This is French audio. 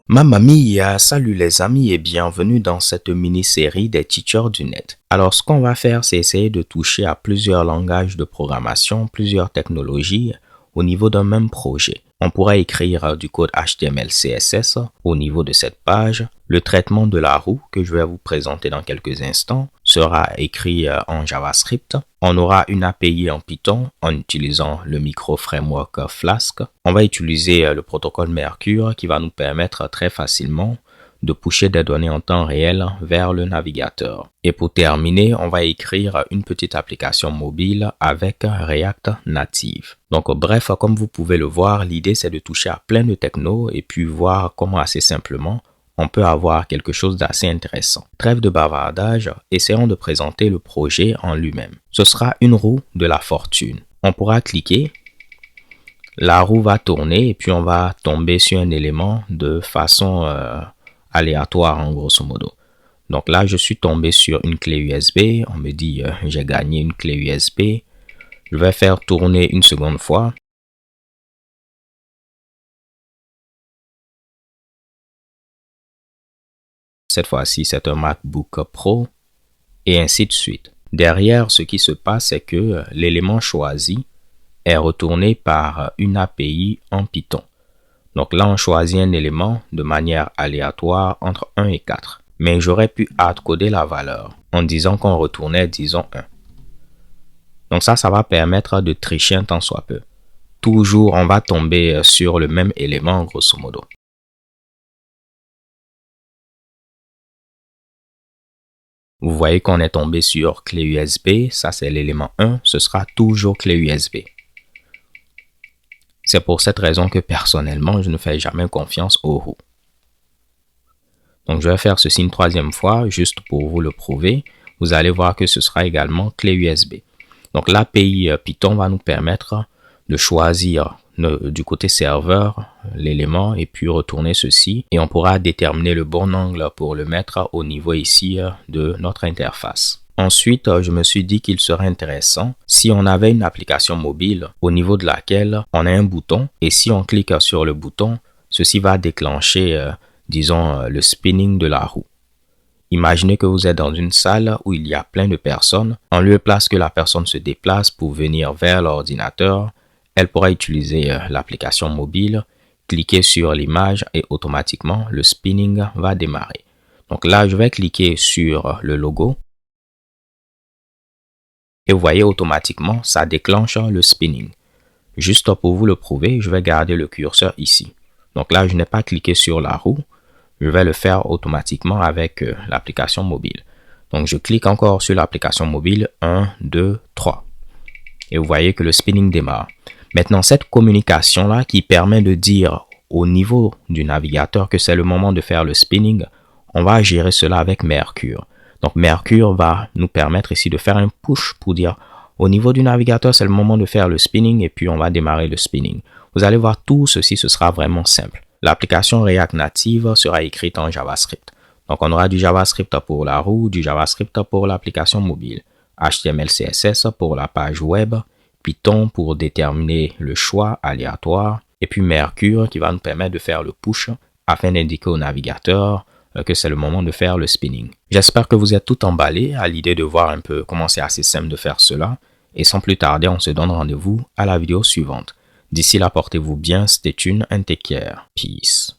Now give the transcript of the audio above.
Mamma mia, salut les amis et bienvenue dans cette mini-série des teachers du net. Alors ce qu'on va faire, c'est essayer de toucher à plusieurs langages de programmation, plusieurs technologies au niveau d'un même projet. On pourra écrire du code HTML, CSS au niveau de cette page. Le traitement de la roue que je vais vous présenter dans quelques instants sera écrit en JavaScript. On aura une API en Python en utilisant le micro-framework Flask. On va utiliser le protocole Mercure qui va nous permettre très facilement de pusher des données en temps réel vers le navigateur. Et pour terminer, on va écrire une petite application mobile avec React Native. Donc bref, comme vous pouvez le voir, l'idée c'est de toucher à plein de technos et puis voir comment assez simplement on peut avoir quelque chose d'assez intéressant. Trêve de bavardage, essayons de présenter le projet en lui-même. Ce sera une roue de la fortune. On pourra cliquer, la roue va tourner et puis on va tomber sur un élément de façon aléatoire en grosso modo. Donc là, je suis tombé sur une clé USB. On me dit j'ai gagné une clé USB. Je vais faire tourner une seconde fois. Cette fois-ci, c'est un MacBook Pro et ainsi de suite. Derrière, ce qui se passe, c'est que l'élément choisi est retourné par une API en Python. Donc là, on choisit un élément de manière aléatoire entre 1 et 4. Mais j'aurais pu hardcoder la valeur en disant qu'on retournait, disons, 1. Donc ça va permettre de tricher un tant soit peu. Toujours, on va tomber sur le même élément, grosso modo. Vous voyez qu'on est tombé sur clé USB. Ça, c'est l'élément 1. Ce sera toujours clé USB. C'est pour cette raison que personnellement, je ne fais jamais confiance aux roues. Donc, je vais faire ceci une troisième fois, juste pour vous le prouver. Vous allez voir que ce sera également clé USB. Donc, l'API Python va nous permettre de choisir du côté serveur l'élément et puis retourner ceci. Et on pourra déterminer le bon angle pour le mettre au niveau ici de notre interface. Ensuite, je me suis dit qu'il serait intéressant si on avait une application mobile au niveau de laquelle on a un bouton et si on clique sur le bouton, ceci va déclencher, disons, le spinning de la roue. Imaginez que vous êtes dans une salle où il y a plein de personnes. En lieu et place que la personne se déplace pour venir vers l'ordinateur, elle pourra utiliser l'application mobile, cliquer sur l'image et automatiquement le spinning va démarrer. Donc là, je vais cliquer sur le logo. Et vous voyez automatiquement, ça déclenche le spinning. Juste pour vous le prouver, je vais garder le curseur ici. Donc là, je n'ai pas cliqué sur la roue. Je vais le faire automatiquement avec l'application mobile. Donc je clique encore sur l'application mobile. 1, 2, 3. Et vous voyez que le spinning démarre. Maintenant, cette communication-là qui permet de dire au niveau du navigateur que c'est le moment de faire le spinning, on va gérer cela avec Mercure. Donc Mercure va nous permettre ici de faire un push pour dire au niveau du navigateur, c'est le moment de faire le spinning et puis on va démarrer le spinning. Vous allez voir, tout ceci, ce sera vraiment simple. L'application React Native sera écrite en JavaScript. Donc on aura du JavaScript pour la roue, du JavaScript pour l'application mobile, HTML, CSS pour la page web, Python pour déterminer le choix aléatoire et puis Mercure qui va nous permettre de faire le push afin d'indiquer au navigateur que c'est le moment de faire le spinning. J'espère que vous êtes tout emballé à l'idée de voir un peu comment c'est assez simple de faire cela et sans plus tarder, on se donne rendez-vous à la vidéo suivante. D'ici là, portez-vous bien, c'était une take care. Peace.